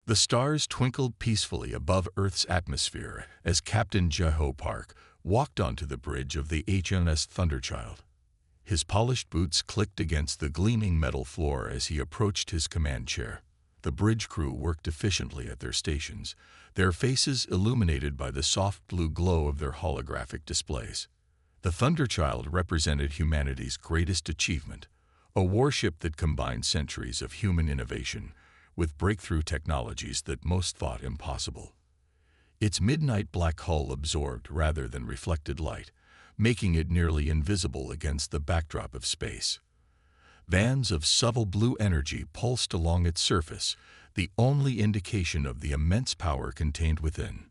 The stars twinkled peacefully above Earth's atmosphere as Captain Jai-Ho Park walked onto the bridge of the HMS Thunderchild. His polished boots clicked against the gleaming metal floor as he approached his command chair. The bridge crew worked efficiently at their stations, their faces illuminated by the soft blue glow of their holographic displays. The Thunderchild represented humanity's greatest achievement, a warship that combined centuries of human innovation with breakthrough technologies that most thought impossible. Its midnight black hull absorbed rather than reflected light, making it nearly invisible against the backdrop of space. Bands of subtle blue energy pulsed along its surface, the only indication of the immense power contained within.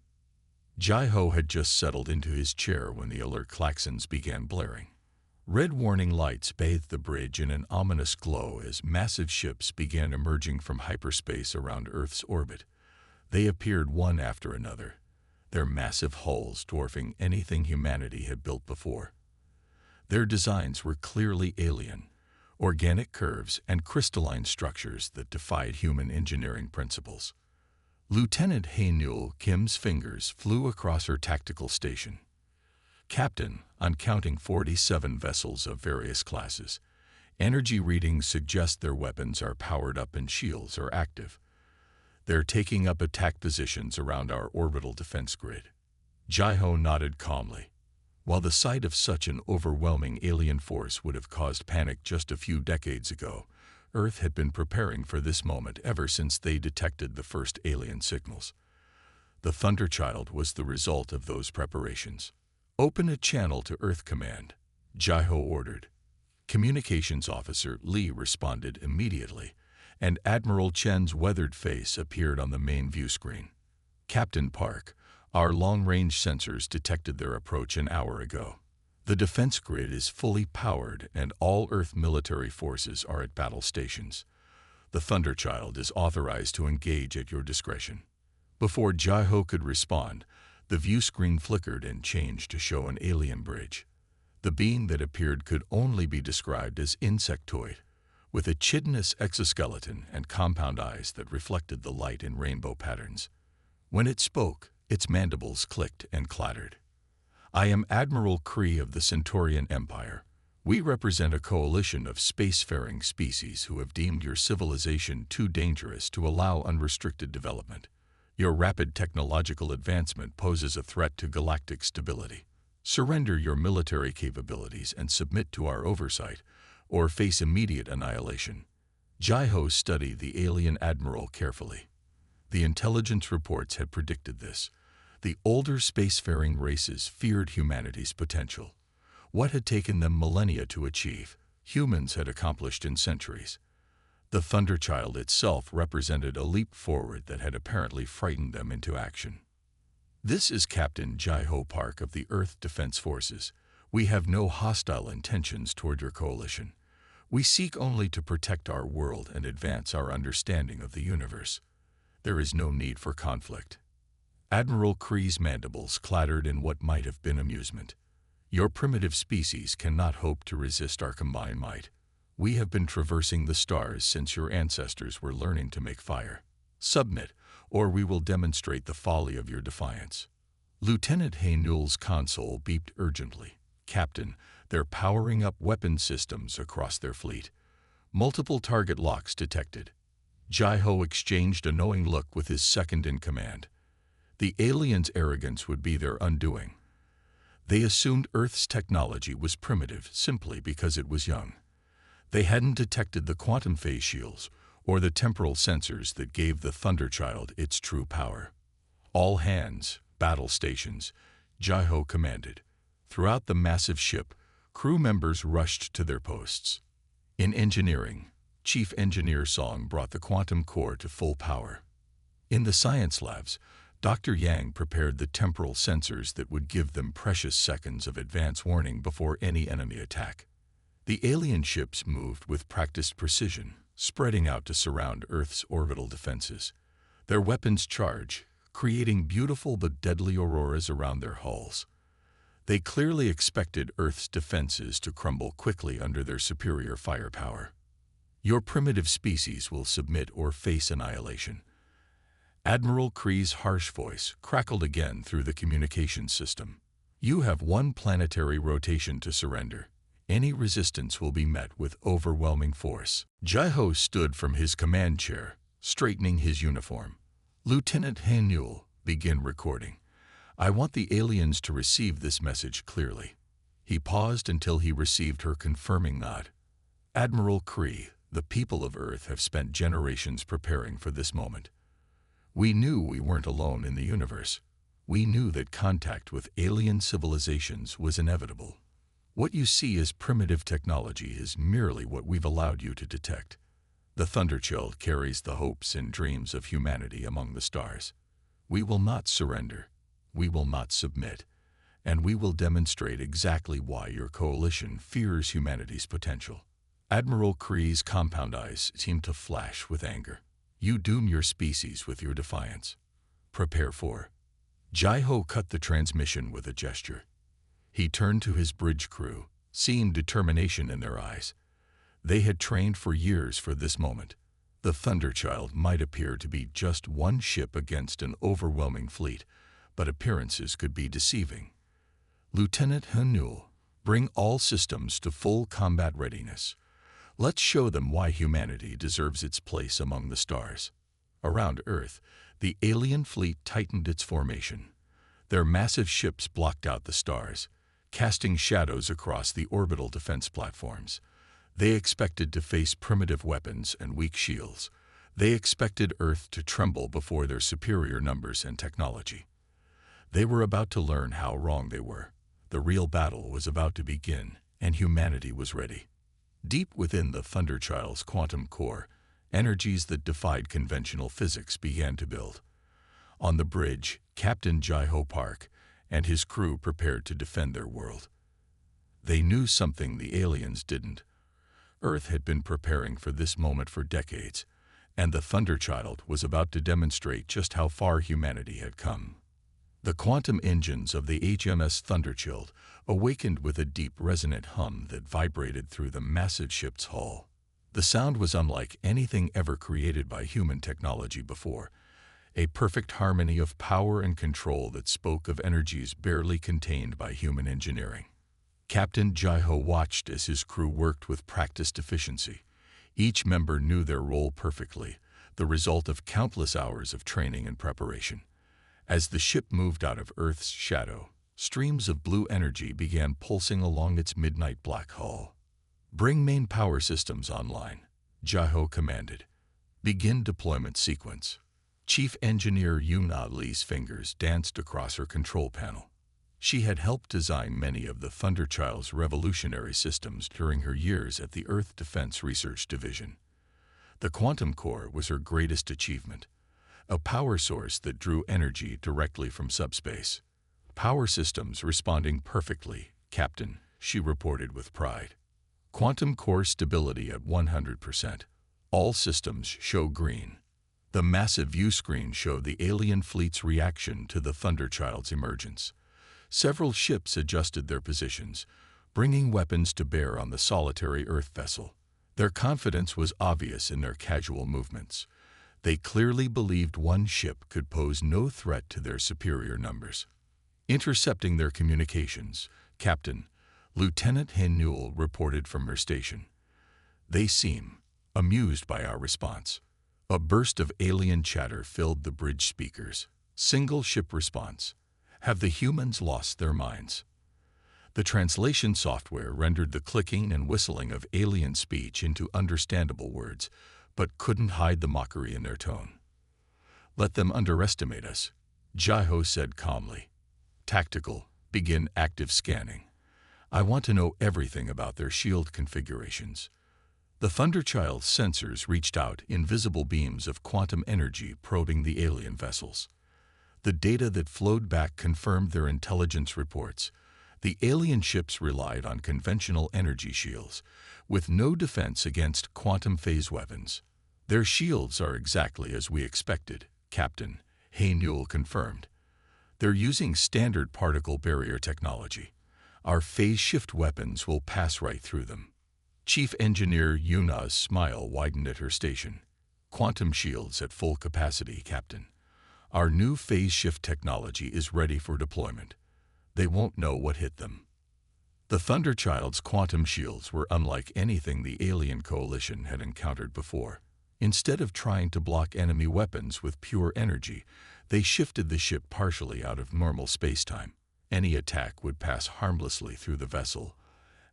Jai-Ho had just settled into his chair when the alert klaxons began blaring. Red warning lights bathed the bridge in an ominous glow as massive ships began emerging from hyperspace around Earth's orbit. They appeared one after another, their massive hulls dwarfing anything humanity had built before. Their designs were clearly alien, organic curves and crystalline structures that defied human engineering principles. Lieutenant Hae-Nul Kim's fingers flew across her tactical station. "Captain, I'm counting 47 vessels of various classes. Energy readings suggest their weapons are powered up and shields are active. They're taking up attack positions around our orbital defense grid." Jai-Ho nodded calmly. While the sight of such an overwhelming alien force would have caused panic just a few decades ago, Earth had been preparing for this moment ever since they detected the first alien signals. The Thunderchild was the result of those preparations. "Open a channel to Earth Command," Jai-Ho ordered. Communications Officer Lee responded immediately, and Admiral Chen's weathered face appeared on the main view screen. "Captain Park, our long-range sensors detected their approach an hour ago. The defense grid is fully powered and all Earth military forces are at battle stations. The Thunderchild is authorized to engage at your discretion." Before Jai-Ho could respond, the view screen flickered and changed to show an alien bridge. The being that appeared could only be described as insectoid, with a chitinous exoskeleton and compound eyes that reflected the light in rainbow patterns. When it spoke, its mandibles clicked and clattered. "I am Admiral Kree of the Centaurian Empire. We represent a coalition of spacefaring species who have deemed your civilization too dangerous to allow unrestricted development. Your rapid technological advancement poses a threat to galactic stability. Surrender your military capabilities and submit to our oversight, or face immediate annihilation." Jai-Ho studied the alien admiral carefully. The intelligence reports had predicted this. The older spacefaring races feared humanity's potential. What had taken them millennia to achieve, humans had accomplished in centuries. The Thunderchild itself represented a leap forward that had apparently frightened them into action. "This is Captain Jai-Ho Park of the Earth Defense Forces. We have no hostile intentions toward your coalition. We seek only to protect our world and advance our understanding of the universe. There is no need for conflict." Admiral Kree's mandibles clattered in what might have been amusement. "Your primitive species cannot hope to resist our combined might. We have been traversing the stars since your ancestors were learning to make fire. Submit, or we will demonstrate the folly of your defiance." Lieutenant Hae-Nul's console beeped urgently. "Captain, they're powering up weapon systems across their fleet. Multiple target locks detected." Jai-Ho exchanged a knowing look with his second-in-command. The aliens' arrogance would be their undoing. They assumed Earth's technology was primitive simply because it was young. They hadn't detected the quantum phase shields or the temporal sensors that gave the Thunderchild its true power. "All hands, battle stations," Jai-Ho commanded. Throughout the massive ship, crew members rushed to their posts. In engineering, Chief Engineer Song brought the quantum core to full power. In the science labs, Dr. Yang prepared the temporal sensors that would give them precious seconds of advance warning before any enemy attack. The alien ships moved with practiced precision, spreading out to surround Earth's orbital defenses. Their weapons charge, creating beautiful but deadly auroras around their hulls. They clearly expected Earth's defenses to crumble quickly under their superior firepower. "Your primitive species will submit or face annihilation." Admiral Kree's harsh voice crackled again through the communications system. You have one planetary rotation to surrender. Any resistance will be met with overwhelming force. Jaiho stood from his command chair, straightening his uniform. Lieutenant Hanuel, begin recording. I want the aliens to receive this message clearly. He paused until he received her confirming nod. Admiral Kree, the people of Earth have spent generations preparing for this moment. We knew we weren't alone in the universe. We knew that contact with alien civilizations was inevitable. What you see as primitive technology is merely what we've allowed you to detect. The Thunderchild carries the hopes and dreams of humanity among the stars. We will not surrender. We will not submit. And we will demonstrate exactly why your coalition fears humanity's potential. Admiral Kree's compound eyes seemed to flash with anger. You doom your species with your defiance. Prepare for. Jaiho cut the transmission with a gesture. He turned to his bridge crew, seeing determination in their eyes. They had trained for years for this moment. The Thunderchild might appear to be just one ship against an overwhelming fleet, but appearances could be deceiving. Lieutenant Hanuel, bring all systems to full combat readiness. Let's show them why humanity deserves its place among the stars. Around Earth, the alien fleet tightened its formation. Their massive ships blocked out the stars, casting shadows across the orbital defense platforms. They expected to face primitive weapons and weak shields. They expected Earth to tremble before their superior numbers and technology. They were about to learn how wrong they were. The real battle was about to begin, and humanity was ready. Deep within the Thunderchild's quantum core, energies that defied conventional physics began to build. On the bridge, Captain Jaiho Park and his crew prepared to defend their world. They knew something the aliens didn't. Earth had been preparing for this moment for decades, and the Thunderchild was about to demonstrate just how far humanity had come. The quantum engines of the HMS Thunderchild awakened with a deep resonant hum that vibrated through the massive ship's hull. The sound was unlike anything ever created by human technology before, a perfect harmony of power and control that spoke of energies barely contained by human engineering. Captain Jaiho watched as his crew worked with practiced efficiency. Each member knew their role perfectly, the result of countless hours of training and preparation. As the ship moved out of Earth's shadow, streams of blue energy began pulsing along its midnight black hull. Bring main power systems online, Jaiho commanded. Begin deployment sequence. Chief Engineer Yuna Lee's fingers danced across her control panel. She had helped design many of the Thunderchild's revolutionary systems during her years at the Earth Defense Research Division. The quantum core was her greatest achievement, a power source that drew energy directly from subspace. Power systems responding perfectly, Captain, she reported with pride. Quantum core stability at 100%. All systems show green. The massive view screen showed the alien fleet's reaction to the Thunderchild's emergence. Several ships adjusted their positions, bringing weapons to bear on the solitary Earth vessel. Their confidence was obvious in their casual movements. They clearly believed one ship could pose no threat to their superior numbers. Intercepting their communications, Captain, Lieutenant Hanuel reported from her station. They seem amused by our response. A burst of alien chatter filled the bridge speakers. Single ship response. Have the humans lost their minds? The translation software rendered the clicking and whistling of alien speech into understandable words, but couldn't hide the mockery in their tone. Let them underestimate us, Jaiho said calmly. Tactical, begin active scanning. I want to know everything about their shield configurations. The Thunderchild's sensors reached out invisible beams of quantum energy probing the alien vessels. The data that flowed back confirmed their intelligence reports. The alien ships relied on conventional energy shields, with no defense against quantum phase weapons. Their shields are exactly as we expected, Captain, Hanuel confirmed. They're using standard particle barrier technology. Our phase shift weapons will pass right through them. Chief Engineer Yuna's smile widened at her station. Quantum shields at full capacity, Captain. Our new phase shift technology is ready for deployment. They won't know what hit them. The Thunderchild's quantum shields were unlike anything the alien coalition had encountered before. Instead of trying to block enemy weapons with pure energy, they shifted the ship partially out of normal space-time. Any attack would pass harmlessly through the vessel,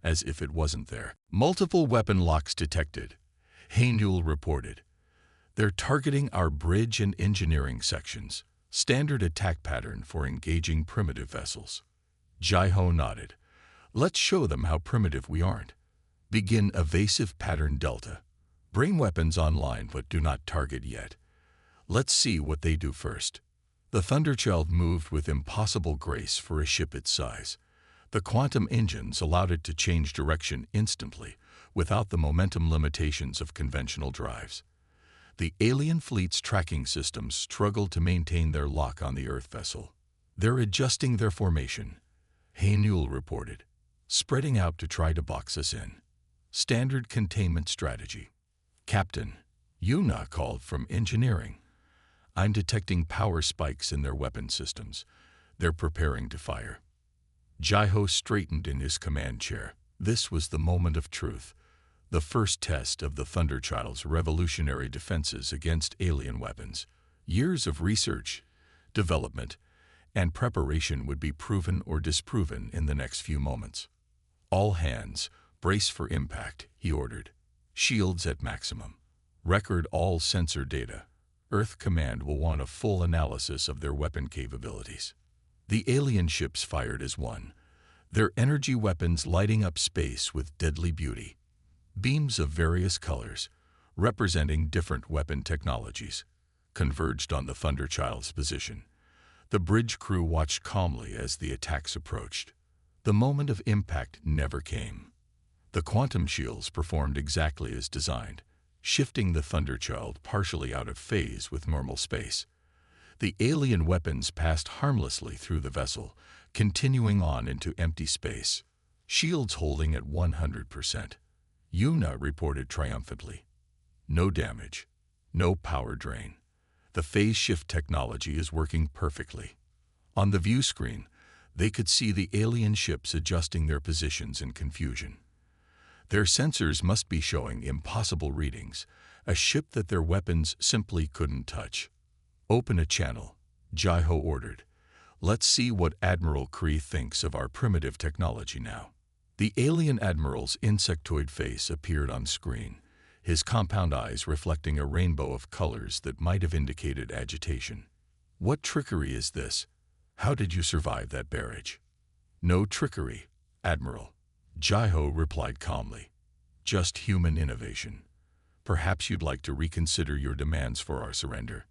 as if it wasn't there. Multiple weapon locks detected, Hainul reported. They're targeting our bridge and engineering sections. Standard attack pattern for engaging primitive vessels. Jai-Ho nodded. Let's show them how primitive we aren't. Begin evasive pattern delta. Bring weapons online but do not target yet. Let's see what they do first. The Thunderchild moved with impossible grace for a ship its size. The quantum engines allowed it to change direction instantly, without the momentum limitations of conventional drives. The alien fleet's tracking systems struggled to maintain their lock on the Earth vessel. They're adjusting their formation, Hainul reported, spreading out to try to box us in. Standard containment strategy. Captain, Yuna called from engineering. I'm detecting power spikes in their weapon systems. They're preparing to fire. Jai-Ho straightened in his command chair. This was the moment of truth, the first test of the Thunderchild's revolutionary defenses against alien weapons. Years of research, development, and preparation would be proven or disproven in the next few moments. All hands, brace for impact, he ordered. Shields at maximum. Record all sensor data. Earth Command will want a full analysis of their weapon capabilities. The alien ships fired as one, their energy weapons lighting up space with deadly beauty. Beams of various colors, representing different weapon technologies, converged on the Thunderchild's position. The bridge crew watched calmly as the attacks approached. The moment of impact never came. The quantum shields performed exactly as designed, shifting the Thunderchild partially out of phase with normal space. The alien weapons passed harmlessly through the vessel, continuing on into empty space, shields holding at 100%. Yuna reported triumphantly. No damage, no power drain. The phase shift technology is working perfectly. On the view screen, they could see the alien ships adjusting their positions in confusion. Their sensors must be showing impossible readings, a ship that their weapons simply couldn't touch. Open a channel, Jai-Ho ordered. Let's see what Admiral Kree thinks of our primitive technology now. The alien admiral's insectoid face appeared on screen, his compound eyes reflecting a rainbow of colors that might have indicated agitation. What trickery is this? How did you survive that barrage? No trickery, Admiral. Jai-Ho replied calmly. Just human innovation. Perhaps you'd like to reconsider your demands for our surrender.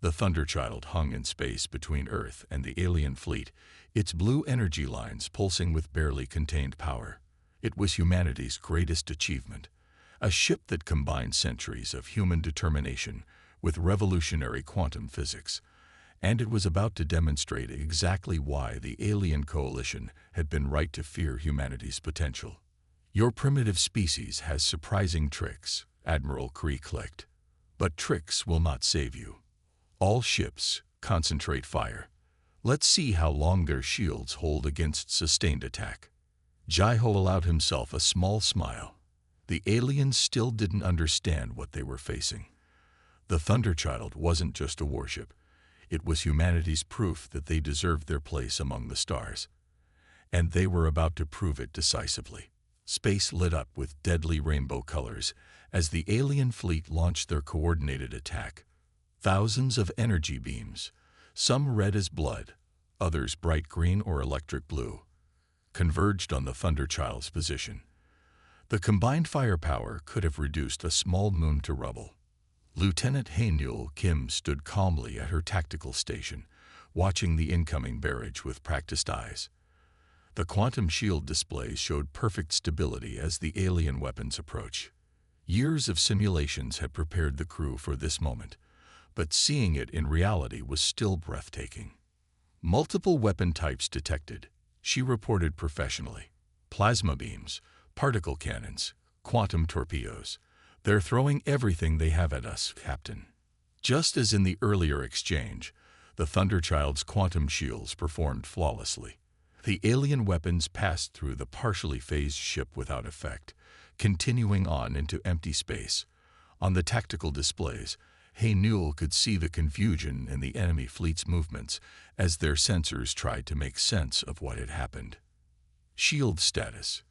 The Thunderchild hung in space between Earth and the alien fleet, its blue energy lines pulsing with barely contained power. It was humanity's greatest achievement, a ship that combined centuries of human determination with revolutionary quantum physics, and it was about to demonstrate exactly why the alien coalition had been right to fear humanity's potential. Your primitive species has surprising tricks, Admiral Kree clicked. But tricks will not save you. All ships, concentrate fire. Let's see how long their shields hold against sustained attack. Jai-Ho allowed himself a small smile. The aliens still didn't understand what they were facing. The Thunderchild wasn't just a warship. It was humanity's proof that they deserved their place among the stars. And they were about to prove it decisively. Space lit up with deadly rainbow colors as the alien fleet launched their coordinated attack. Thousands of energy beams, some red as blood, others bright green or electric blue, converged on the Thunderchild's position. The combined firepower could have reduced a small moon to rubble. Lieutenant Hainul Kim stood calmly at her tactical station, watching the incoming barrage with practiced eyes. The quantum shield displays showed perfect stability as the alien weapons approached. Years of simulations had prepared the crew for this moment, but seeing it in reality was still breathtaking. Multiple weapon types detected, she reported professionally. Plasma beams, particle cannons, quantum torpedoes. They're throwing everything they have at us, Captain. Just as in the earlier exchange, The Thunderchild's quantum shields performed flawlessly. The alien weapons passed through the partially phased ship without effect, continuing on into empty space. On the tactical displays, Newell could see the confusion in the enemy fleet's movements as their sensors tried to make sense of what had happened. "Shield status?"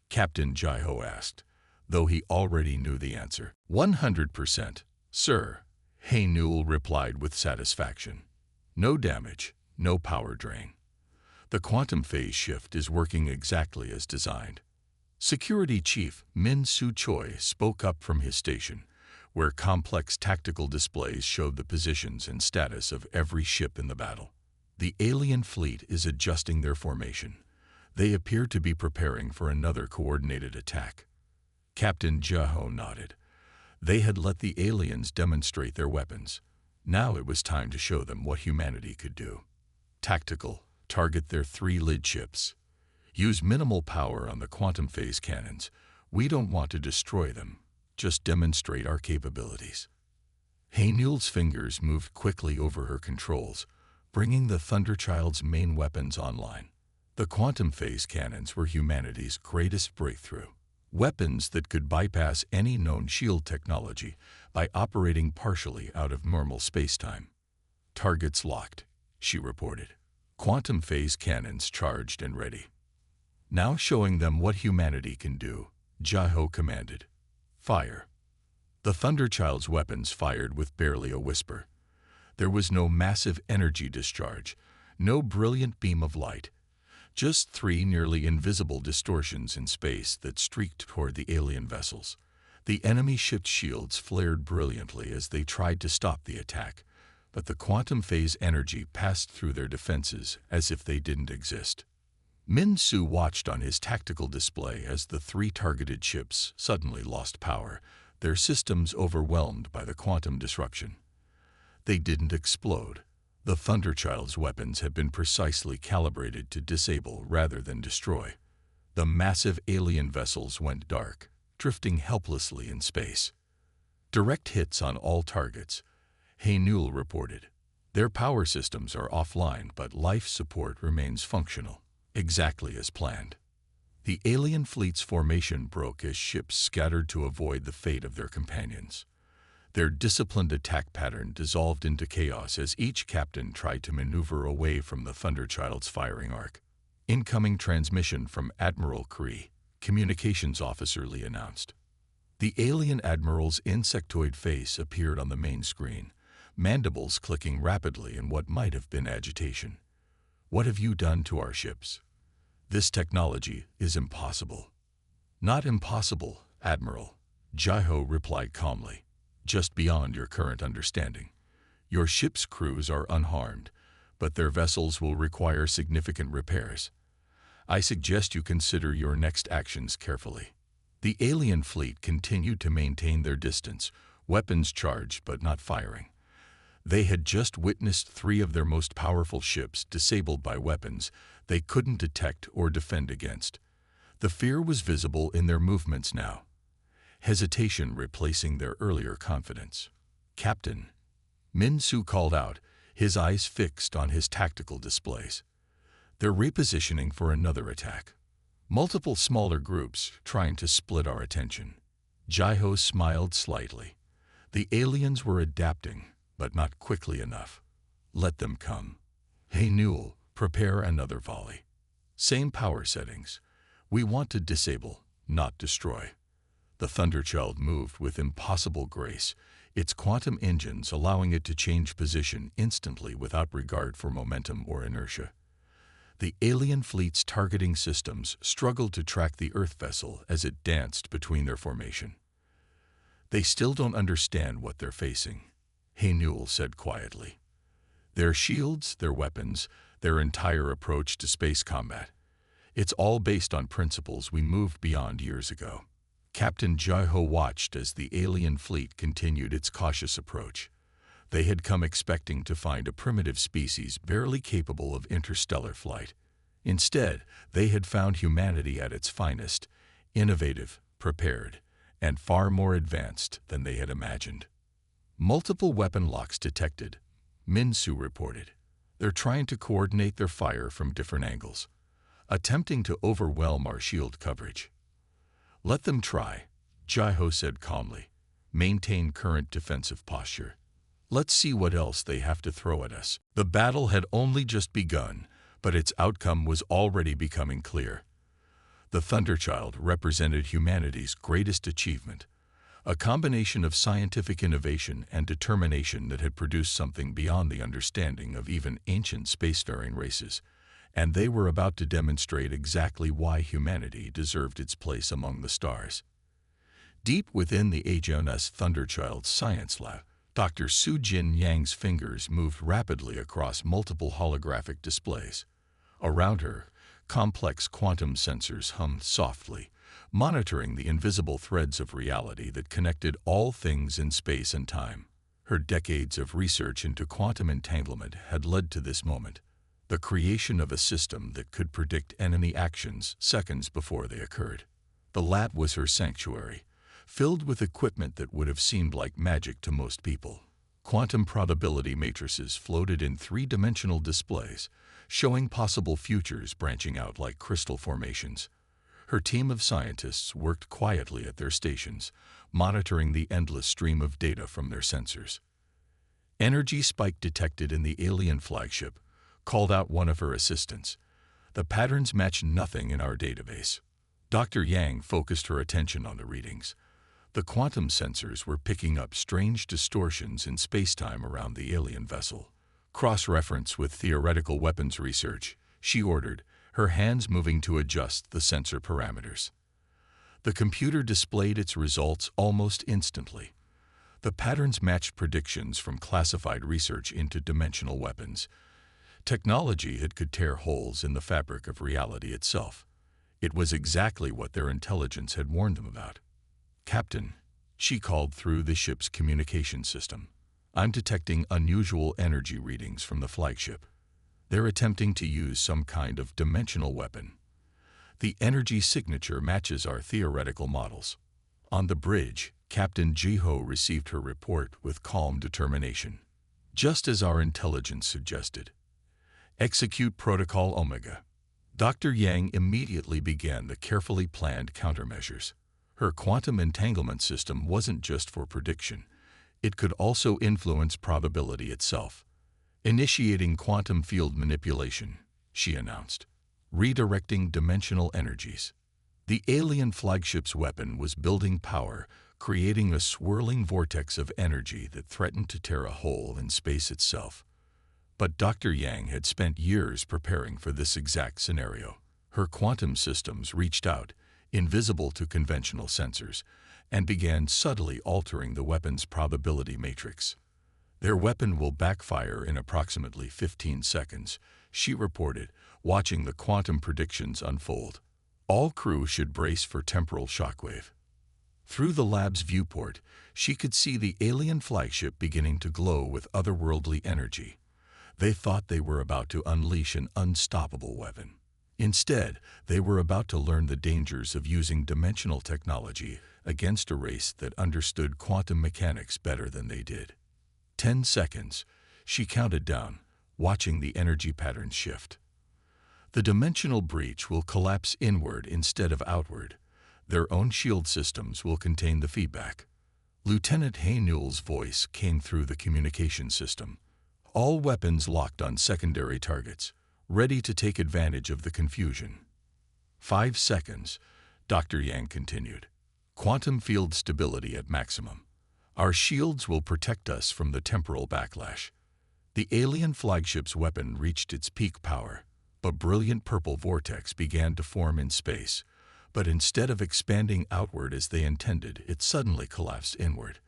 Captain Jai-Ho asked, though he already knew the answer. 100%, sir," Newell replied with satisfaction. "No damage, no power drain. The quantum phase shift is working exactly as designed." Security Chief Min-Soo Choi spoke up from his station, where complex tactical displays showed the positions and status of every ship in the battle. "The alien fleet is adjusting their formation. They appear to be preparing for another coordinated attack." Captain Jai-Ho nodded. They had let the aliens demonstrate their weapons. Now it was time to show them what humanity could do. Tactical, target their 3 lead ships. Use minimal power on the quantum phase cannons. We don't want to destroy them, just demonstrate our capabilities. Newell's fingers moved quickly over her controls, bringing the Thunderchild's main weapons online. The quantum phase cannons were humanity's greatest breakthrough. Weapons that could bypass any known shield technology by operating partially out of normal spacetime. "Targets locked," she reported. "Quantum phase cannons charged and ready." Now showing them what humanity can do, Jai-Ho commanded, "Fire." The Thunderchild's weapons fired with barely a whisper. There was no massive energy discharge, no brilliant beam of light, just 3 nearly invisible distortions in space that streaked toward the alien vessels. The enemy ship's shields flared brilliantly as they tried to stop the attack, but the quantum phase energy passed through their defenses as if they didn't exist. Min-Soo watched on his tactical display as the 3 targeted ships suddenly lost power, their systems overwhelmed by the quantum disruption. They didn't explode. The Thunderchild's weapons had been precisely calibrated to disable rather than destroy. The massive alien vessels went dark, drifting helplessly in space. "Direct hits on all targets," Newell reported. "Their power systems are offline, but life support remains functional, exactly as planned." The alien fleet's formation broke as ships scattered to avoid the fate of their companions. Their disciplined attack pattern dissolved into chaos as each captain tried to maneuver away from the Thunderchild's firing arc. "Incoming transmission from Admiral Kree," Communications Officer Lee announced. The alien admiral's insectoid face appeared on the main screen, mandibles clicking rapidly in what might have been agitation. "What have you done to our ships? This technology is impossible." "Not impossible, Admiral," Jai-Ho replied calmly. "Just beyond your current understanding. Your ship's crews are unharmed, but their vessels will require significant repairs. I suggest you consider your next actions carefully." The alien fleet continued to maintain their distance, weapons charged but not firing. They had just witnessed 3 of their most powerful ships disabled by weapons they couldn't detect or defend against. The fear was visible in their movements now, hesitation replacing their earlier confidence. "Captain," Min-Soo called out, his eyes fixed on his tactical displays. "They're repositioning for another attack. Multiple smaller groups trying to split our attention." Jai-Ho smiled slightly. The aliens were adapting, but not quickly enough. "Let them come." Newell, prepare another volley. "Same power settings. We want to disable, not destroy." The Thunderchild moved with impossible grace, its quantum engines allowing it to change position instantly without regard for momentum or inertia. The alien fleet's targeting systems struggled to track the Earth vessel as it danced between their formation. "They still don't understand what they're facing," Newell said quietly. "Their shields, their weapons, their entire approach to space combat. It's all based on principles we moved beyond years ago." Captain Jai-Ho watched as the alien fleet continued its cautious approach. They had come expecting to find a primitive species barely capable of interstellar flight. Instead, they had found humanity at its finest, innovative, prepared, and far more advanced than they had imagined. Multiple weapon locks detected, Minsu reported. They're trying to coordinate their fire from different angles, attempting to overwhelm our shield coverage. Let them try, Jaiho said calmly. Maintain current defensive posture. Let's see what else they have to throw at us. The battle had only just begun, but its outcome was already becoming clear. The Thunderchild represented humanity's greatest achievement, a combination of scientific innovation and determination that had produced something beyond the understanding of even ancient spacefaring races, and they were about to demonstrate exactly why humanity deserved its place among the stars. Deep within the HFY Thunderchild science lab, Dr. Su-Jin Yang's fingers moved rapidly across multiple holographic displays. Around her, complex quantum sensors hummed softly, monitoring the invisible threads of reality that connected all things in space and time. Her decades of research into quantum entanglement had led to this moment, the creation of a system that could predict enemy actions seconds before they occurred. The lab was her sanctuary, filled with equipment that would have seemed like magic to most people. Quantum probability matrices floated in three-dimensional displays, showing possible futures branching out like crystal formations. Her team of scientists worked quietly at their stations, monitoring the endless stream of data from their sensors. Energy spike detected in the alien flagship, called out one of her assistants. The patterns match nothing in our database. Dr. Yang focused her attention on the readings. The quantum sensors were picking up strange distortions in spacetime around the alien vessel. Cross-reference with theoretical weapons research, she ordered, her hands moving to adjust the sensor parameters. The computer displayed its results almost instantly. The patterns matched predictions from classified research into dimensional weapons. Technology that could tear holes in the fabric of reality itself. It was exactly what their intelligence had warned them about. "Captain," she called through the ship's communication system. "I'm detecting unusual energy readings from the flagship. They're attempting to use some kind of dimensional weapon. The energy signature matches our theoretical models." On the bridge, Captain Jiho received her report with calm determination. "Just as our intelligence suggested. Execute Protocol Omega." Dr. Yang immediately began the carefully planned countermeasures. Her quantum entanglement system wasn't just for prediction. It could also influence probability itself. "Initiating quantum field manipulation," she announced, redirecting dimensional energies. The alien flagship's weapon was building power, creating a swirling vortex of energy that threatened to tear a hole in space itself. But Dr. Yang had spent years preparing for this exact scenario. Her quantum systems reached out, invisible to conventional sensors, and began subtly altering the weapon's probability matrix. "Their weapon will backfire in approximately 15 seconds, she reported, watching the quantum predictions unfold. "All crew should brace for temporal shockwave." Through the lab's viewport, she could see the alien flagship beginning to glow with otherworldly energy. They thought they were about to unleash an unstoppable weapon. Instead, they were about to learn the dangers of using dimensional technology against a race that understood quantum mechanics better than they did. 10 seconds, she counted down, watching the energy patterns shift. The dimensional breach will collapse inward instead of outward. Their own shield systems will contain the feedback. Lieutenant Haynewell's voice came through the communication system. "All weapons locked on secondary targets, ready to take advantage of the confusion." 5 seconds, Dr. Yang continued. "Quantum field stability at maximum. Our shields will protect us from the temporal backlash." The alien flagship's weapon reached its peak power. A brilliant purple vortex began to form in space, but instead of expanding outward as they intended, it suddenly collapsed inward.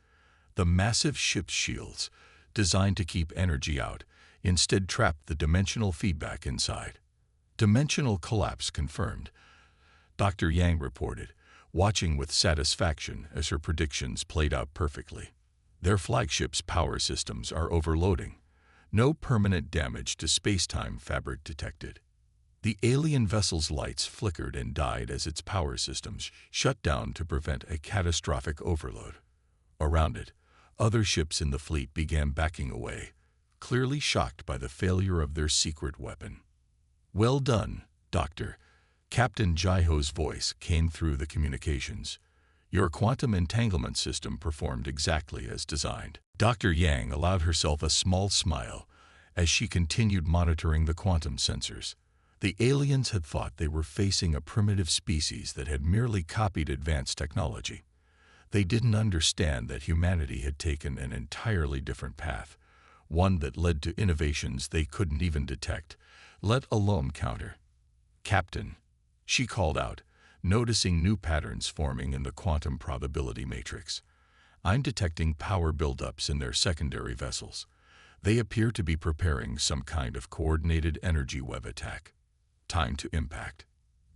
The massive ship's shields, designed to keep energy out, instead trapped the dimensional feedback inside. "Dimensional collapse confirmed," Dr. Yang reported, watching with satisfaction as her predictions played out perfectly. "Their flagship's power systems are overloading. No permanent damage to space-time fabric detected." The alien vessel's lights flickered and died as its power systems shut down to prevent a catastrophic overload. Around it, other ships in the fleet began backing away, clearly shocked by the failure of their secret weapon. "Well done, Doctor." Captain Jaiho's voice came through the communications. "Your quantum entanglement system performed exactly as designed." Dr. Yang allowed herself a small smile as she continued monitoring the quantum sensors. The aliens had thought they were facing a primitive species that had merely copied advanced technology. They didn't understand that humanity had taken an entirely different path, one that led to innovations they couldn't even detect, let alone counter. "Captain," she called out, noticing new patterns forming in the quantum probability matrix. "I'm detecting power buildups in their secondary vessels. They appear to be preparing some kind of coordinated energy web attack." "Time to impact?"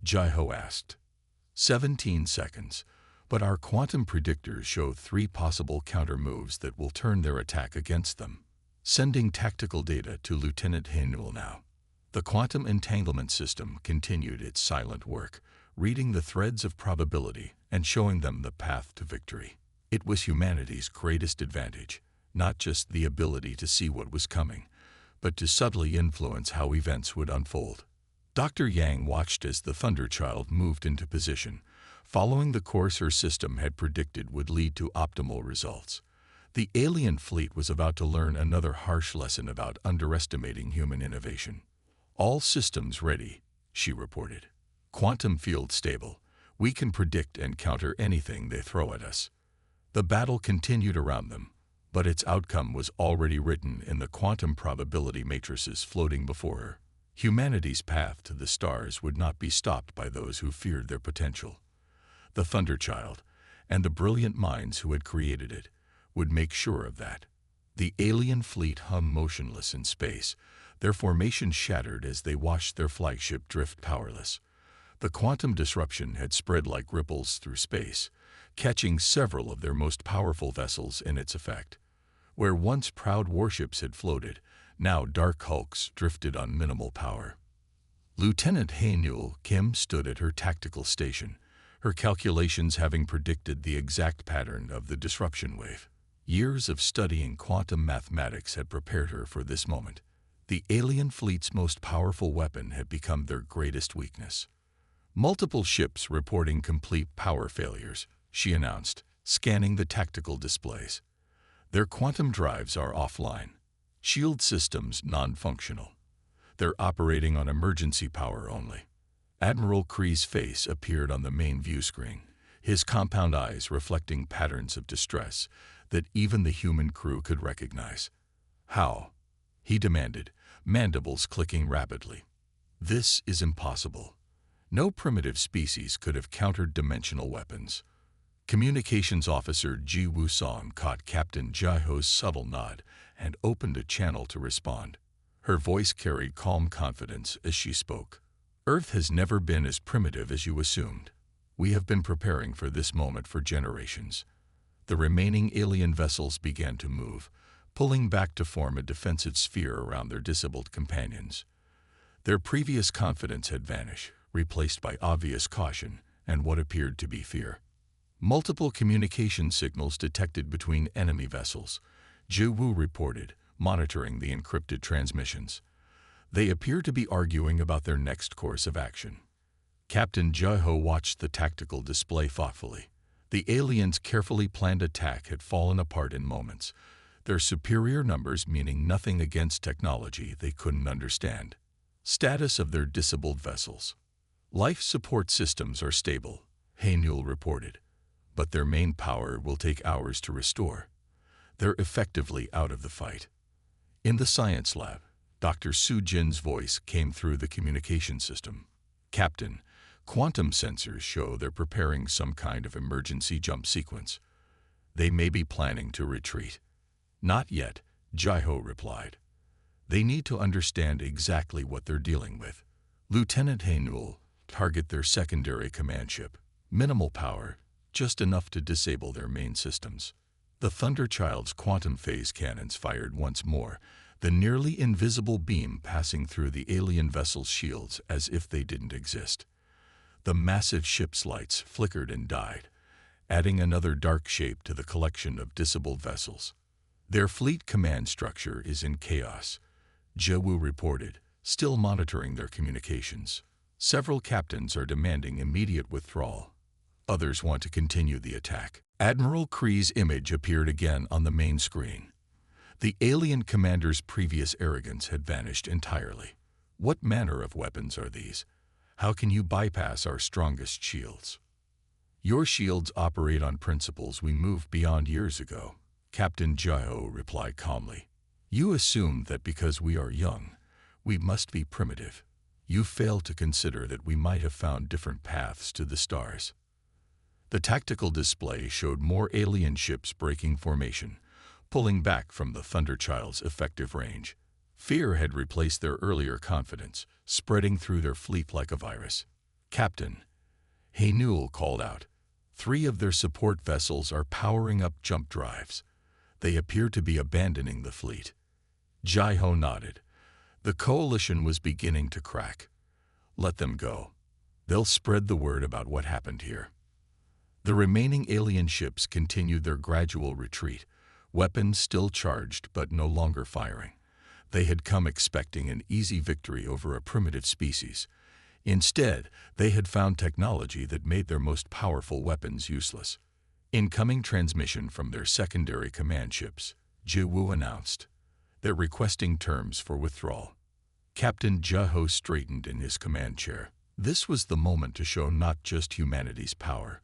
Jaiho asked. 17 seconds, but our quantum predictors show 3 possible counter moves that will turn their attack against them. Sending tactical data to Lieutenant Hainul now. The quantum entanglement system continued its silent work, reading the threads of probability and showing them the path to victory. It was humanity's greatest advantage, not just the ability to see what was coming, but to subtly influence how events would unfold. Dr. Yang watched as the Thunderchild moved into position, following the course her system had predicted would lead to optimal results. The alien fleet was about to learn another harsh lesson about underestimating human innovation. "All systems ready," she reported. "Quantum field stable. We can predict and counter anything they throw at us." The battle continued around them, but its outcome was already written in the quantum probability matrices floating before her. Humanity's path to the stars would not be stopped by those who feared their potential. The Thunderchild, and the brilliant minds who had created it, would make sure of that. The alien fleet hung motionless in space, their formation shattered as they watched their flagship drift powerless. The quantum disruption had spread like ripples through space, catching several of their most powerful vessels in its effect. Where once proud warships had floated, now dark hulks drifted on minimal power. Lieutenant Hainul Kim stood at her tactical station, her calculations having predicted the exact pattern of the disruption wave. Years of studying quantum mathematics had prepared her for this moment. The alien fleet's most powerful weapon had become their greatest weakness. "Multiple ships reporting complete power failures," she announced, scanning the tactical displays. "Their quantum drives are offline. Shield systems non-functional. They're operating on emergency power only." Admiral Kree's face appeared on the main view screen, his compound eyes reflecting patterns of distress that even the human crew could recognize. "How?" he demanded, mandibles clicking rapidly. "This is impossible. No primitive species could have countered dimensional weapons." Communications Officer Ji Woo-song caught Captain Jaiho's subtle nod and opened a channel to respond. Her voice carried calm confidence as she spoke. "Earth has never been as primitive as you assumed. We have been preparing for this moment for generations." The remaining alien vessels began to move, pulling back to form a defensive sphere around their disabled companions. Their previous confidence had vanished, replaced by obvious caution and what appeared to be fear. Multiple communication signals detected between enemy vessels, Ji Woo reported, monitoring the encrypted transmissions. They appear to be arguing about their next course of action. Captain Jaiho watched the tactical display thoughtfully. The aliens' carefully planned attack had fallen apart in moments, their superior numbers meaning nothing against technology they couldn't understand. Status of their disabled vessels. "Life support systems are stable," Hainul reported, "but their main power will take hours to restore. They're effectively out of the fight." In the science lab, Dr. Su Jin's voice came through the communication system. "Captain, quantum sensors show they're preparing some kind of emergency jump sequence. They may be planning to retreat." "Not yet," Jaiho replied. "They need to understand exactly what they're dealing with." Lieutenant Hainul, target their secondary command ship. Minimal power, just enough to disable their main systems. The Thunderchild's quantum phase cannons fired once more, the nearly invisible beam passing through the alien vessel's shields as if they didn't exist. The massive ship's lights flickered and died, adding another dark shape to the collection of disabled vessels. Their fleet command structure is in chaos, Zhewu reported, still monitoring their communications. Several captains are demanding immediate withdrawal. Others want to continue the attack. Admiral Kree's image appeared again on the main screen. The alien commander's previous arrogance had vanished entirely. What manner of weapons are these? How can you bypass our strongest shields? Your shields operate on principles we moved beyond years ago, Captain Zhewu replied calmly. You assume that because we are young, we must be primitive. You fail to consider that we might have found different paths to the stars. The tactical display showed more alien ships breaking formation, pulling back from the Thunderchild's effective range. Fear had replaced their earlier confidence, spreading through their fleet like a virus. Captain, Haynul called out. 3 of their support vessels are powering up jump drives. They appear to be abandoning the fleet. Zhewu nodded. The coalition was beginning to crack. Let them go. They'll spread the word about what happened here. The remaining alien ships continued their gradual retreat, weapons still charged but no longer firing. They had come expecting an easy victory over a primitive species. Instead, they had found technology that made their most powerful weapons useless. Incoming transmission from their secondary command ships, Zhewu announced. They're requesting terms for withdrawal. Captain Zhewu straightened in his command chair. This was the moment to show not just humanity's power,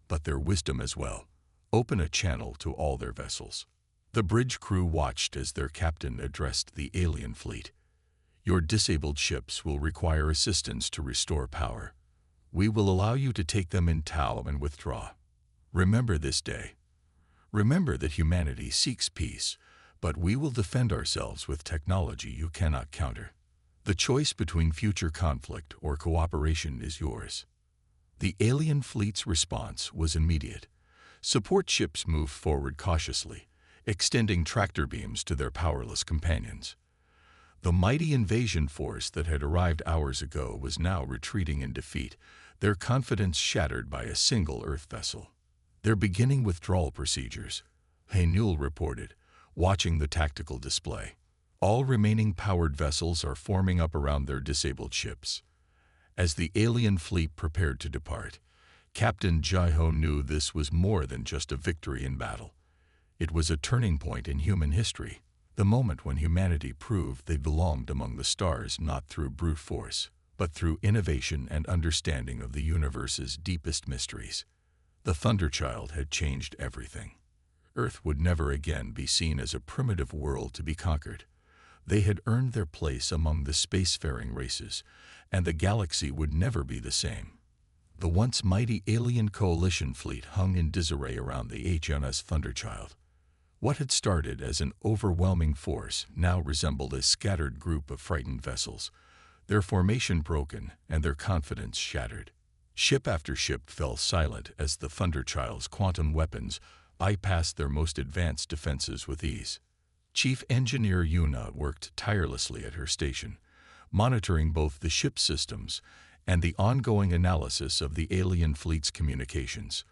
but their wisdom as well. Open a channel to all their vessels. The bridge crew watched as their captain addressed the alien fleet. Your disabled ships will require assistance to restore power. We will allow you to take them in tow and withdraw. Remember this day. Remember that humanity seeks peace, but we will defend ourselves with technology you cannot counter. The choice between future conflict or cooperation is yours. The alien fleet's response was immediate. Support ships moved forward cautiously, extending tractor beams to their powerless companions. The mighty invasion force that had arrived hours ago was now retreating in defeat, their confidence shattered by a single Earth vessel. They're beginning withdrawal procedures, Haynul reported, watching the tactical display. All remaining powered vessels are forming up around their disabled ships. As the alien fleet prepared to depart, Captain Zhewu knew this was more than just a victory in battle. It was a turning point in human history, the moment when humanity proved they belonged among the stars not through brute force, but through innovation and understanding of the universe's deepest mysteries. The Thunderchild had changed everything. Earth would never again be seen as a primitive world to be conquered. They had earned their place among the spacefaring races, and the galaxy would never be the same. The once mighty alien coalition fleet hung in disarray around the HMS Thunderchild. What had started as an overwhelming force now resembled a scattered group of frightened vessels, their formation broken and their confidence shattered. Ship after ship fell silent as the Thunderchild's quantum weapons bypassed their most advanced defenses with ease. Chief Engineer Yuna worked tirelessly at her station, monitoring both the ship's systems and the ongoing analysis of the alien fleet's communications.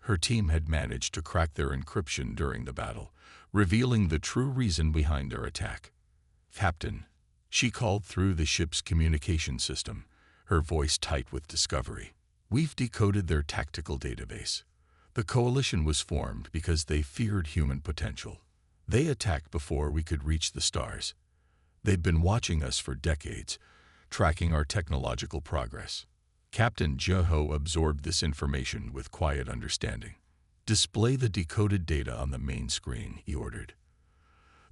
Her team had managed to crack their encryption during the battle, revealing the true reason behind their attack. Captain, she called through the ship's communication system, her voice tight with discovery. We've decoded their tactical database. The coalition was formed because they feared human potential. They attacked before we could reach the stars. They've been watching us for decades, tracking our technological progress. Captain Zhewu absorbed this information with quiet understanding. Display the decoded data on the main screen, he ordered.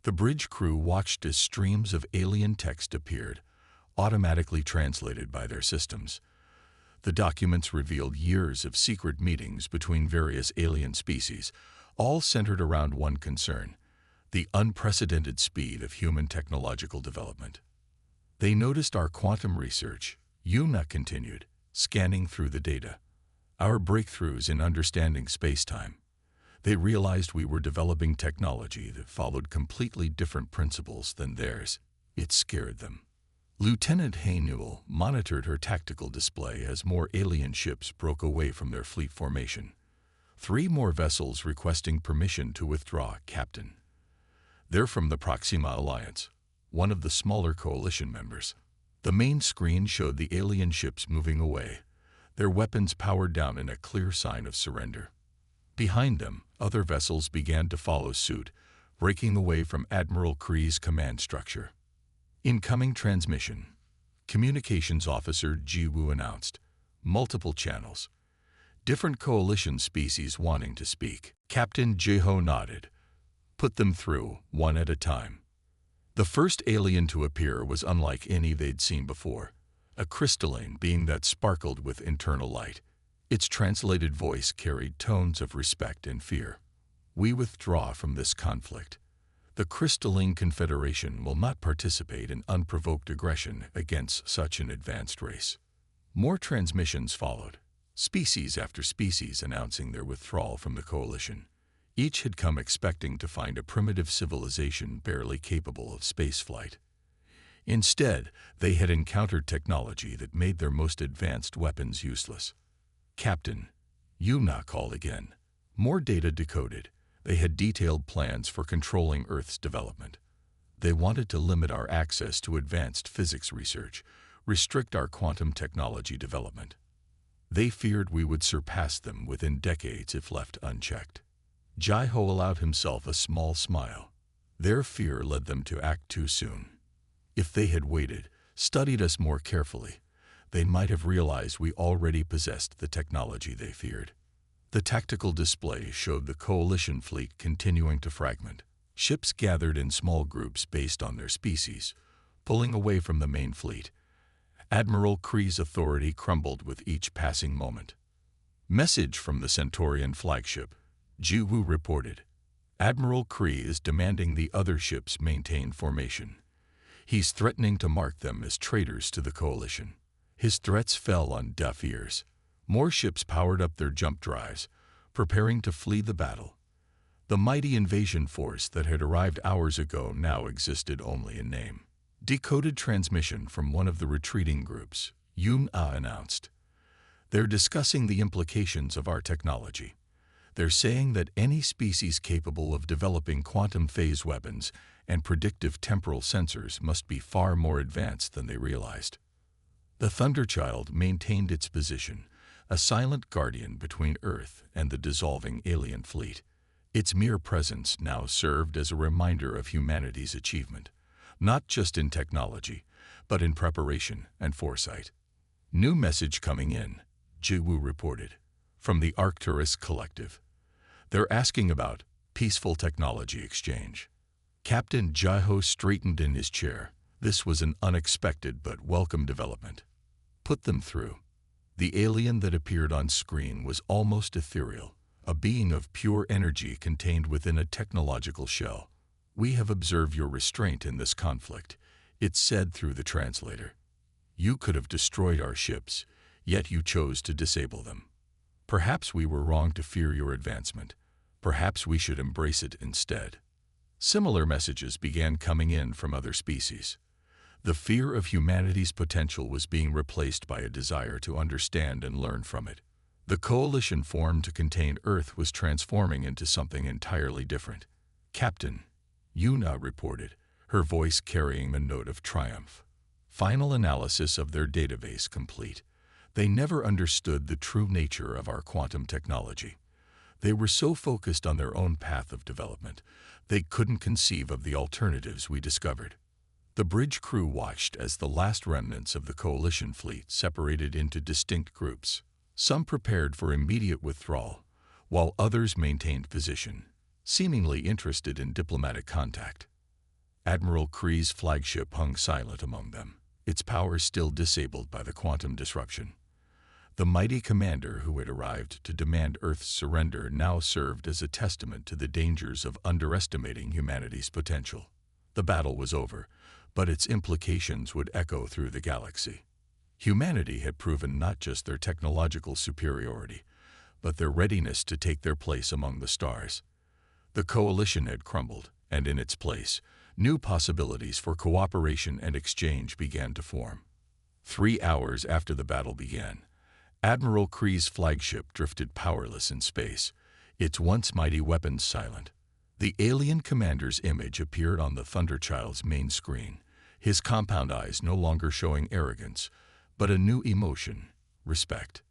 The bridge crew watched as streams of alien text appeared, automatically translated by their systems. The documents revealed years of secret meetings between various alien species, all centered around one concern: the unprecedented speed of human technological development. They noticed our quantum research, Yuna continued, scanning through the data. Our breakthroughs in understanding space-time. They realized we were developing technology that followed completely different principles than theirs. It scared them. Lieutenant Haynul monitored her tactical display as more alien ships broke away from their fleet formation. 3 more vessels requesting permission to withdraw, Captain. They're from the Proxima Alliance, one of the smaller coalition members. The main screen showed the alien ships moving away, their weapons powered down in a clear sign of surrender. Behind them, other vessels began to follow suit, breaking away from Admiral Kree's command structure. Incoming transmission. Communications Officer Ji-Woo announced. Multiple channels. Different coalition species wanting to speak. Captain Ji-Ho nodded. Put them through, one at a time. The first alien to appear was unlike any they'd seen before, a crystalline being that sparkled with internal light. Its translated voice carried tones of respect and fear. We withdraw from this conflict. The Crystalline Confederation will not participate in unprovoked aggression against such an advanced race. More transmissions followed, species after species announcing their withdrawal from the coalition. Each had come expecting to find a primitive civilization barely capable of spaceflight. Instead, they had encountered technology that made their most advanced weapons useless. Captain, Yuna called again. More data decoded. They had detailed plans for controlling Earth's development. They wanted to limit our access to advanced physics research, restrict our quantum technology development. They feared we would surpass them within decades if left unchecked. Ji-Ho allowed himself a small smile. Their fear led them to act too soon. If they had waited, studied us more carefully, they might have realized we already possessed the technology they feared. The tactical display showed the coalition fleet continuing to fragment. Ships gathered in small groups based on their species, pulling away from the main fleet. Admiral Kree's authority crumbled with each passing moment. Message from the Centaurian flagship. Ji-Woo reported. Admiral Kree is demanding the other ships maintain formation. He's threatening to mark them as traitors to the coalition. His threats fell on deaf ears. More ships powered up their jump drives, preparing to flee the battle. The mighty invasion force that had arrived hours ago now existed only in name. Decoded transmission from one of the retreating groups, Yun-Ah announced. They're discussing the implications of our technology. They're saying that any species capable of developing quantum phase weapons and predictive temporal sensors must be far more advanced than they realized. The Thunderchild maintained its position, a silent guardian between Earth and the dissolving alien fleet. Its mere presence now served as a reminder of humanity's achievement, not just in technology, but in preparation and foresight. New message coming in, Ji-Woo reported, from the Arcturus Collective. They're asking about peaceful technology exchange. Captain Ji-Ho straightened in his chair. This was an unexpected but welcome development. Put them through. The alien that appeared on screen was almost ethereal, a being of pure energy contained within a technological shell. We have observed your restraint in this conflict, it said through the translator. You could have destroyed our ships, yet you chose to disable them. Perhaps we were wrong to fear your advancement. Perhaps we should embrace it instead. Similar messages began coming in from other species. The fear of humanity's potential was being replaced by a desire to understand and learn from it. The coalition formed to contain Earth was transforming into something entirely different. Captain, Yuna reported, her voice carrying a note of triumph. Final analysis of their database complete. They never understood the true nature of our quantum technology. They were so focused on their own path of development, they couldn't conceive of the alternatives we discovered. The bridge crew watched as the last remnants of the coalition fleet separated into distinct groups. Some prepared for immediate withdrawal, while others maintained position, seemingly interested in diplomatic contact. Admiral Kree's flagship hung silent among them, its power still disabled by the quantum disruption. The mighty commander who had arrived to demand Earth's surrender now served as a testament to the dangers of underestimating humanity's potential. The battle was over, but its implications would echo through the galaxy. Humanity had proven not just their technological superiority, but their readiness to take their place among the stars. The coalition had crumbled, and in its place, new possibilities for cooperation and exchange began to form. 3 hours after the battle began, Admiral Kree's flagship drifted powerless in space, its once mighty weapons silent. The alien commander's image appeared on the Thunderchild's main screen, his compound eyes no longer showing arrogance, but a new emotion, respect.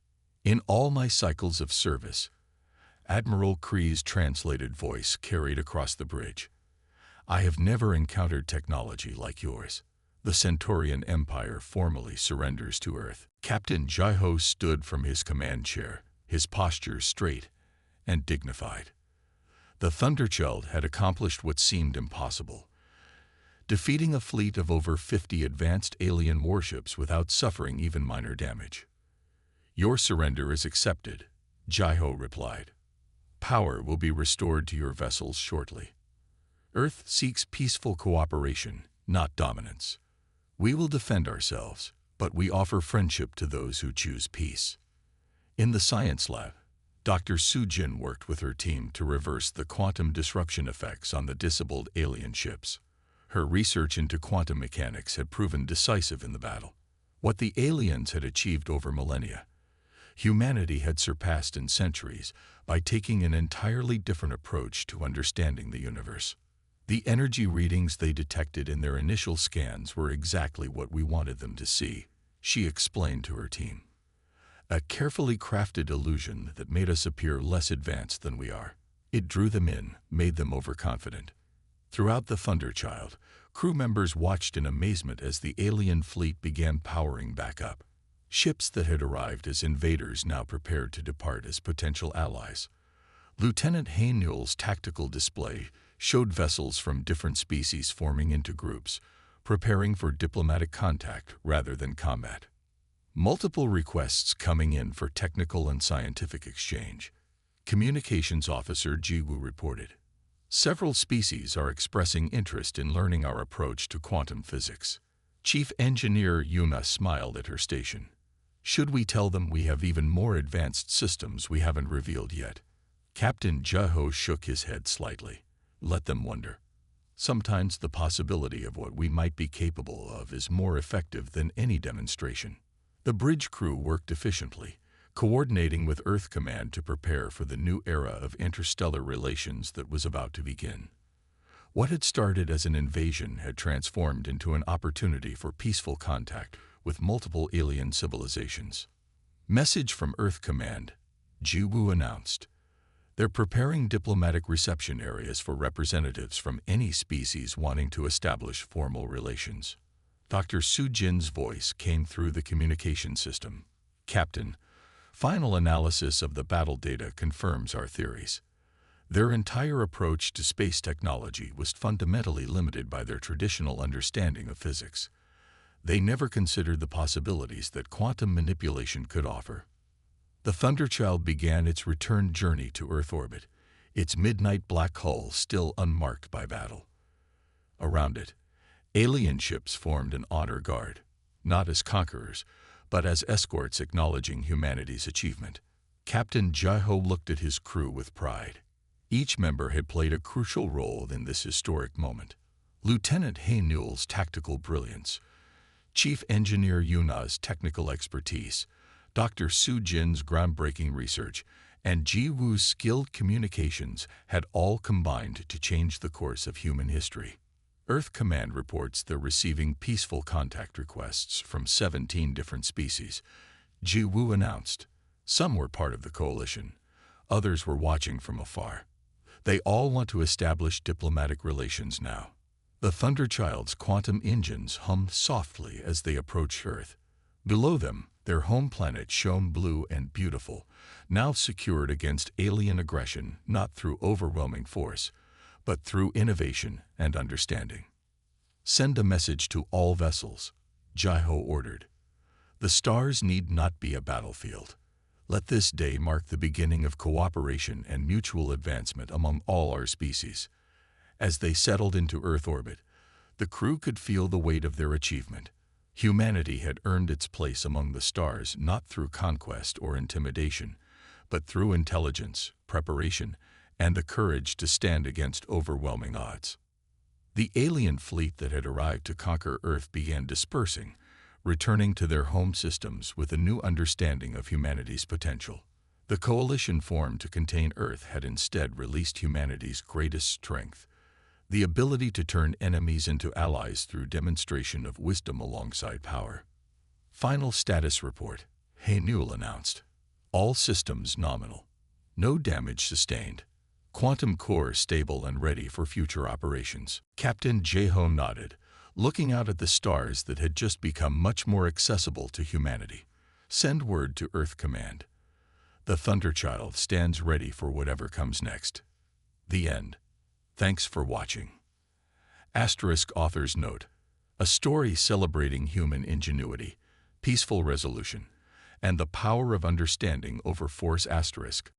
In all my cycles of service, Admiral Kree's translated voice carried across the bridge. I have never encountered technology like yours. The Centaurian Empire formally surrenders to Earth. Captain Jaiho stood from his command chair, his posture straight and dignified. The Thunderchild had accomplished what seemed impossible, defeating a fleet of over 50 advanced alien warships without suffering even minor damage. Your surrender is accepted, Jaiho replied. Power will be restored to your vessels shortly. Earth seeks peaceful cooperation, not dominance. We will defend ourselves, but we offer friendship to those who choose peace. In the science lab, Dr. Sujin worked with her team to reverse the quantum disruption effects on the disabled alien ships. Her research into quantum mechanics had proven decisive in the battle. What the aliens had achieved over millennia, humanity had surpassed in centuries by taking an entirely different approach to understanding the universe. The energy readings they detected in their initial scans were exactly what we wanted them to see, she explained to her team. A carefully crafted illusion that made us appear less advanced than we are. It drew them in, made them overconfident. Throughout the Thunderchild, crew members watched in amazement as the alien fleet began powering back up. Ships that had arrived as invaders now prepared to depart as potential allies. Lieutenant Haynewell's tactical display showed vessels from different species forming into groups, preparing for diplomatic contact rather than combat. Multiple requests coming in for technical and scientific exchange. Communications Officer Jiwoo reported. Several species are expressing interest in learning our approach to quantum physics. Chief Engineer Yuna smiled at her station. Should we tell them we have even more advanced systems we haven't revealed yet? Captain Jaho shook his head slightly. Let them wonder. Sometimes the possibility of what we might be capable of is more effective than any demonstration. The bridge crew worked efficiently, coordinating with Earth Command to prepare for the new era of interstellar relations that was about to begin. What had started as an invasion had transformed into an opportunity for peaceful contact with multiple alien civilizations. Message from Earth Command, Jiwoo announced. They're preparing diplomatic reception areas for representatives from any species wanting to establish formal relations. Dr. Sujin's voice came through the communication system. Captain, final analysis of the battle data confirms our theories. Their entire approach to space technology was fundamentally limited by their traditional understanding of physics. They never considered the possibilities that quantum manipulation could offer. The Thunderchild began its return journey to Earth orbit, its midnight black hull still unmarked by battle. Around it, alien ships formed an honor guard, not as conquerors, but as escorts acknowledging humanity's achievement. Captain Jaiho looked at his crew with pride. Each member had played a crucial role in this historic moment. Lieutenant Haynewell's tactical brilliance, Chief Engineer Yuna's technical expertise, Dr. Sujin's groundbreaking research, and Jiwoo's skilled communications had all combined to change the course of human history. Earth Command reports they're receiving peaceful contact requests from 17 different species. Jiwoo announced. Some were part of the coalition. Others were watching from afar. They all want to establish diplomatic relations now. The Thunderchild's quantum engines hummed softly as they approached Earth. Below them, their home planet shone blue and beautiful, now secured against alien aggression not through overwhelming force, but through innovation and understanding. Send a message to all vessels, Jaiho ordered. The stars need not be a battlefield. Let this day mark the beginning of cooperation and mutual advancement among all our species. As they settled into Earth orbit, the crew could feel the weight of their achievement. Humanity had earned its place among the stars not through conquest or intimidation, but through intelligence, preparation, and the courage to stand against overwhelming odds. The alien fleet that had arrived to conquer Earth began dispersing, returning to their home systems with a new understanding of humanity's potential. The coalition formed to contain Earth had instead released humanity's greatest strength, the ability to turn enemies into allies through demonstration of wisdom alongside power. Final status report, Hey Newell announced. All systems nominal. No damage sustained. Quantum core stable and ready for future operations. Captain Jeho nodded, looking out at the stars that had just become much more accessible to humanity. Send word to Earth Command. The Thunderchild stands ready for whatever comes next. The end. Thanks for watching. Asterisk author's note. A story celebrating human ingenuity, peaceful resolution, and the power of understanding over force. Asterisk.